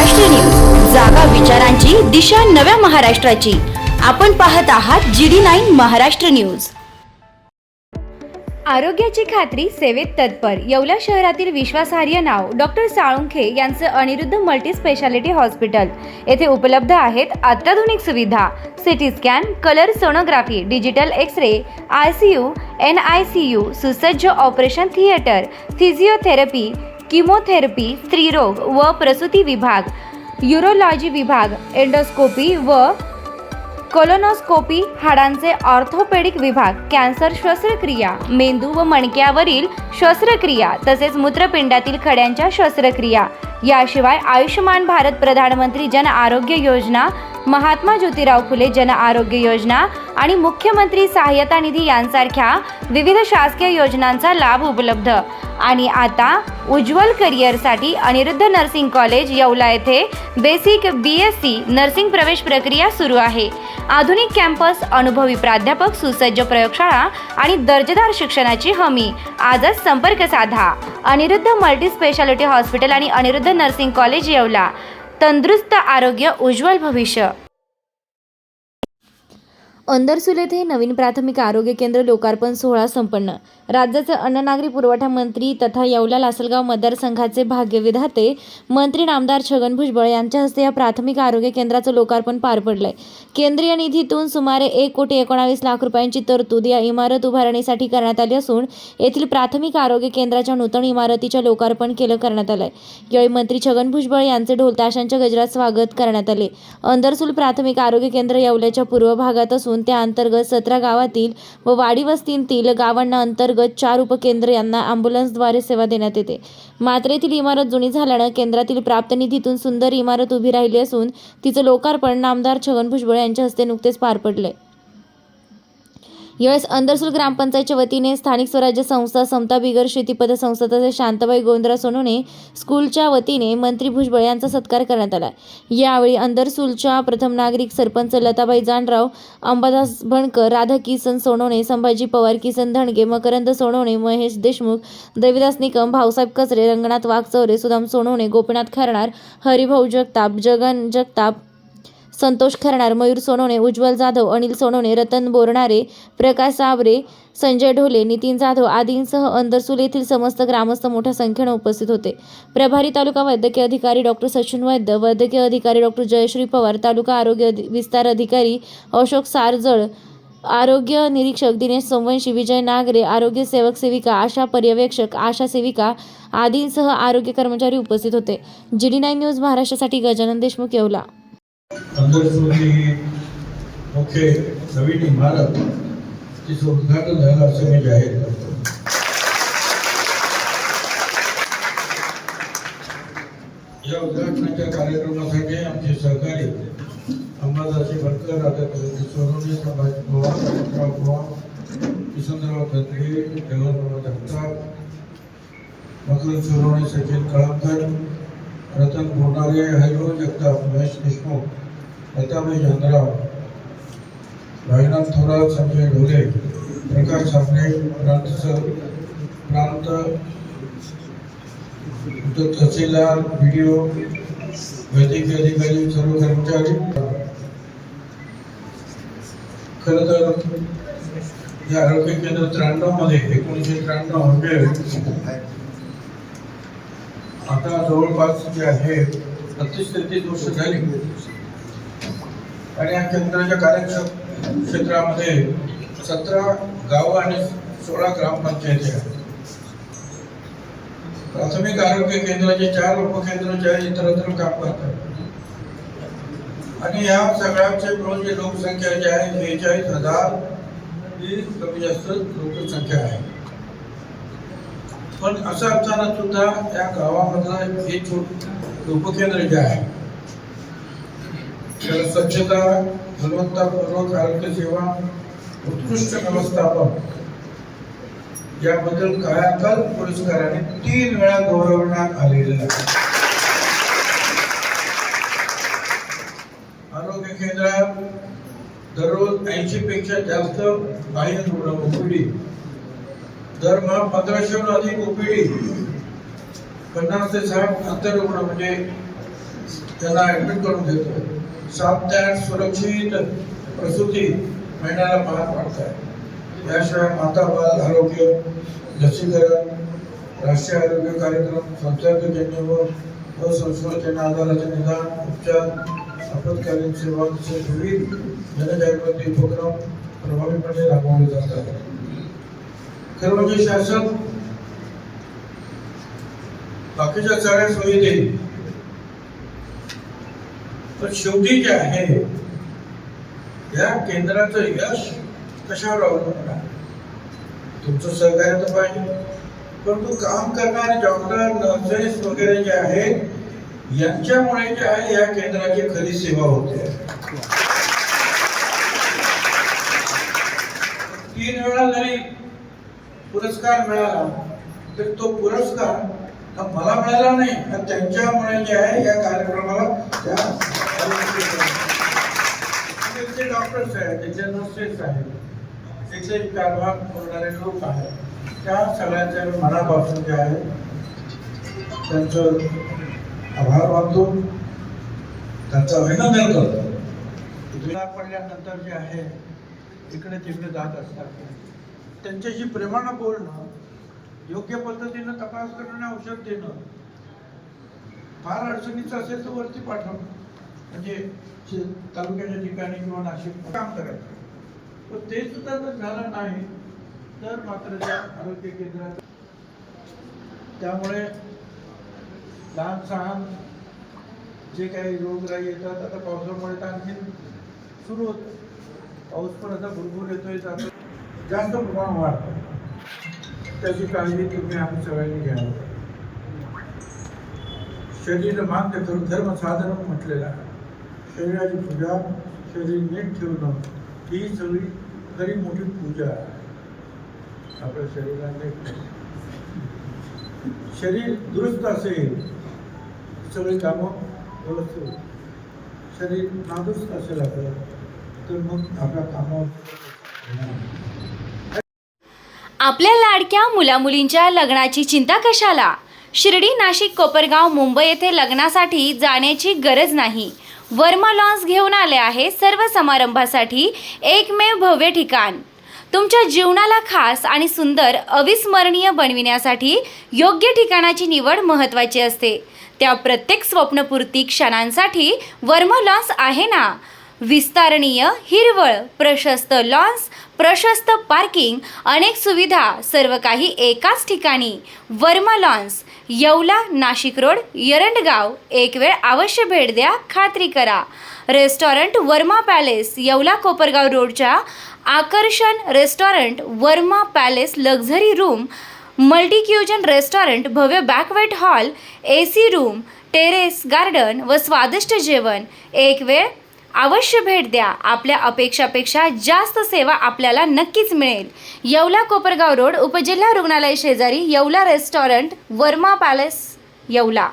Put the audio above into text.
Maharashtra news, जागा विचारांची, दिशा नव्या महाराष्ट्राची। आपण पाहत आहात GD9 महाराष्ट्र न्यूज। आरोग्याची खात्री, सेवेत तत्पर येवला शहरातील विश्वासार्ह नाव डॉक्टर साळुंखे यांचं अनिरुद्ध मल्टी स्पेशालिटी हॉस्पिटल येथे उपलब्ध आहेत अत्याधुनिक सुविधा, city scan, colour sonography, digital x-ray, ICU, NICU, सुसज्ज ऑपरेशन थिएटर, फिजिओथेरपी, किमोथेरपी, स्त्रीरोग व प्रसूती विभाग, यूरोलॉजी विभाग, एंडोस्कोपी व कोलोनोस्कोपी, हाडांचे ऑर्थोपेडिक विभाग, कॅन्सर शस्त्रक्रिया, मेंदू व मणक्यावरील शस्त्रक्रिया तसेच मूत्रपिंडातील खड्यांच्या शस्त्रक्रिया, याशिवाय आयुष्यमान भारत प्रधानमंत्री जन आरोग्य योजना, महात्मा ज्योतिराव फुले जन आरोग्य योजना आणि मुख्यमंत्री सहायता निधी यांसारख्या विविध शासकीय योजनांचा लाभ उपलब्ध। आणि आता उज्ज्वल करिअरसाठी अनिरुद्ध नर्सिंग कॉलेज येवला येथे बेसिक BSc नर्सिंग प्रवेश प्रक्रिया सुरू आहे। आधुनिक कॅम्पस, अनुभवी प्राध्यापक, सुसज्ज प्रयोगशाळा आणि दर्जेदार शिक्षणाची हमी। आजच संपर्क साधा। अनिरुद्ध मल्टी स्पेशालिटी हॉस्पिटल आणि अनिरुद्ध नर्सिंग कॉलेज येवला। तंदुरुस्त आरोग्य, उज्ज्वल भविष्य। अंदरसूल येथे नवीन प्राथमिक आरोग्य केंद्र लोकार्पण सोहळा संपन्न। राज्याचे अन्न नागरी पुरवठा मंत्री तथा येवला लासलगाव मतदारसंघाचे भाग्यविधाते मंत्री नामदार छगन भुजबळ यांच्या हस्ते या प्राथमिक आरोग्य केंद्राचं लोकार्पण पार पडलंय। केंद्रीय निधीतून सुमारे 1,19,00,000 रुपयांची तरतूद या इमारत उभारणीसाठी करण्यात आली असून येथील प्राथमिक आरोग्य केंद्राच्या नूतन इमारतीच्या लोकार्पण करण्यात आलंय। यावेळी मंत्री छगन भुजबळ यांचे ढोल ताशांच्या गजरात स्वागत करण्यात आले। अंदरसूल प्राथमिक आरोग्य केंद्र येवल्याच्या पूर्व भागात असून त्या अंतर्गत 17 गावातील व वाडी वस्तीतील गावांना अंतर्गत 4 उपकेंद्र यांना ॲम्ब्युलन्सद्वारे सेवा देण्यात येते। मात्र येथील इमारत जुनी झाल्यानं केंद्रातील प्राप्त निधीतून सुंदर इमारत उभी राहिली असून तिचं लोकार्पण नामदार छगन भुजबळ यांच्या हस्ते नुकतेच पार पडले। यावेळेस अंदरसूल ग्रामपंचायतच्या वतीने स्थानिक स्वराज्य संस्था, समता बिगर शेती पतसंस्था तसेच शांताबाई गोविंदराव सोनवणे स्कूलच्या वतीने मंत्री भुजबळ यांचा सत्कार करण्यात आला। यावेळी अंदरसूलच्या प्रथम नागरिक सरपंच लताबाई जानराव, अंबादास भणकर, राधा किसन सोनवणे, संभाजी पवार, किसन धणगे, मकरंद सोनवणे, महेश देशमुख, देविदास निकम, भाऊसाहेब कचरे, रंगनाथ वाघचौरे, सुदाम सोनवणे, गोपीनाथ खरणार, हरिभाऊ जगताप, जगन जगताप, संतोष खरणार, मयूर सोनवणे, उज्ज्वल जाधव, अनिल सोनवणे, रतन बोरणारे, प्रकाश साबरे, संजय ढोले, नितीन जाधव आदींसह अंदरसूल येथील समस्त ग्रामस्थ मोठ्या संख्येने उपस्थित होते। प्रभारी तालुका वैद्यकीय अधिकारी डॉक्टर सचिन वैद्य, वैद्यकीय अधिकारी डॉक्टर जयश्री पवार, तालुका आरोग्य विस्तार अधिकारी अशोक सारजळ, आरोग्य निरीक्षक दिनेश सोमवंशी, विजय नागरे, आरोग्य सेवक सेविका, आशा पर्यवेक्षक, आशा सेविका आदींसह आरोग्य कर्मचारी उपस्थित होते। GD9 न्यूज महाराष्ट्रासाठी गजानन देशमुख, येवला। अंदरसूल ही मुख्य नवीन इमारत तिचं उद्घाटन झालं असं मी जाहीर करतो। या उद्घाटनाच्या कार्यक्रमासाठी आमचे सहकारी अंबादास भणकर, राधाकृष्ण सोनवणे, संभाजी पवार, रतनराव पवार, किसनराव धनगे, जगनराव जगताप, मकरंद सोनवणे, सचिन कळमकर, रतन बोरणारे, हरिभाऊ जगताप, महेश देशमुख, लताबाई जानराव, भाईनाथ थोरात, संजय ढोले, प्रकाश साबळे, प्रांत तहसीलदार, BDO, वैद्यकीय अधिकारी, सर्व कर्मचारी। खरं तर हे आरोग्य केंद्र 93 मध्ये 1993 आता जवळपास जे आहे 32-33 वर्ष झाली आणि या केंद्राच्या कार्यक्षेत्रामध्ये 17 गावं आणि 16 ग्रामपंचायती आहेत। प्राथमिक आरोग्य केंद्राचे 4 उपकेंद्र इतरत्र काम करतात आणि या सगळ्यांचे मिळून जी लोकसंख्या जी आहे 43,000 ही कमी जास्त लोकसंख्या आहे। पण असं असताना सुद्धा या गावामधलं हे छोट उपकेंद्र जे आहे त्याला स्वच्छता, गुणवत्तापूर्वक आरोग्य सेवा, उत्कृष्ट व्यवस्थापन याबद्दल कायाकल्प पुरस्काराने 3 वेळा गौरवण्यात आलेले आहे। आरोग्य केंद्रात दररोज 80 पेक्षा जास्त बाह्य रुग्ण OPD, दरमहा 1500 अधिक OPD, 50 ते 60 अंतरुग्ण म्हणजे त्यांना ॲडमिट करून घेतोय. 7 ते 8 सुरक्षित प्रसूती महिन्याला पार पाडत आहे. याशिवाय माता बाल आरोग्य, लसीकरण, राष्ट्रीय आरोग्य कार्यक्रम, संसर्गजन्य व असंसर्गजन्य आजाराचे निदान, उपचार, आपत्कालीन सेवा तसेच विविध जनजागृती उपक्रम प्रभावीपणे राबवले जातात. खरं म्हणजे शासन बाकीच्या सगळ्या सोयी देईल, पण शेवटी जे आहे या केंद्राचं यश कशावर अवलंबून आहे? तुमचं सहकार्य तर पाहिजे, परंतु काम करणारे डॉक्टर, नर्सेस वगैरे जे आहेत यांच्यामुळे जे आहे या केंद्राची खरी सेवा होते. 3 वेळा जरी पुरस्कार मिळाला तर तो पुरस्कार मला मिळाला नाही, तर त्यांच्यामुळे जे आहे या कार्यक्रमाला त्या डॉक्टर्स आहेत, त्यांचे नर्सेस आहेत, तिथे कारभार करणारे लोक आहेत, त्या सगळ्यांच्या मनापासून जे आहे त्यांचं आभार मानतो, त्यांचं अभिनंदन करतो. पडल्यानंतर जे आहे इकडे तिकडे जात असतात, त्यांच्याशी प्रेमानं बोलणं, योग्य पद्धतीनं तपास करणं, औषध देणं, फार अडचणीचं असेल तर वरती पाठवणं, म्हणजे तालुक्याच्या ठिकाणी किंवा नाशिक काम करायचं. पण ते सुद्धा जर झालं नाही तर मात्र त्या आरोग्य केंद्रात त्यामुळे लहान सहान जे काही रोगराई येतात, आता पावसामुळे तर आणखी सुरू होतं. पाऊस पण आता भरपूर येतोय, जातो, जास्त प्रमाण वाढतं. त्याची काळजी तुम्ही आम्ही सगळ्यांनी घ्यावी. शरीर मान्य करून धर्म साधन म्हटलेलं आहे. शरीराची पूजा, शरीर नीट ठेवणं ही सगळी खरी मोठी पूजा आहे. आपल्या शरीराने शरीर दुरुस्त असेल सगळी कामं व्यवस्थित. शरीर नादुरुस्त असेल आपलं तर मग आपल्या कामावर आपल्या लाडक्या मुलामुलींच्या लग्नाची चिंता कशाला? शिर्डी, नाशिक, कोपरगाव, मुंबई येथे लग्नासाठी जाण्याची गरज नाही. वर्मा लॉन्स घेऊन आले आहे सर्व समारंभासाठी एकमेव भव्य ठिकाण. तुमच्या जीवनाला खास आणि सुंदर अविस्मरणीय बनविण्यासाठी योग्य ठिकाणाची निवड महत्त्वाची असते. त्या प्रत्येक स्वप्नपूर्ती क्षणांसाठी वर्मा लॉन्स आहे ना. विस्तारणीय, हिरवळ, प्रशस्त लॉन्स, प्रशस्त पार्किंग, अनेक सुविधा, सर्व काही एकाच ठिकाणी. Verma lawns, Yeola, Nashik road, Erandgaon. एक वेळ अवश्य भेट द्या, खात्री करा. रेस्टॉरंट वर्मा पॅलेस, येवला, कोपरगाव रोडच्या आकर्षण restaurant Verma palace, luxury room, multicuisine restaurant, भव्य banquet hall, AC room, terrace garden व स्वादिष्ट जेवण. एक वेळ अवश्य भेट द्या. आपल्या अपेक्षापेक्षा जास्त सेवा आपल्याला नक्कीच मिळेल. येवला, कोपरगाव रोड, उपजिल्हा रुग्णालय शेजारी, येवला रेस्टॉरंट वर्मा पॅलेस, येवला.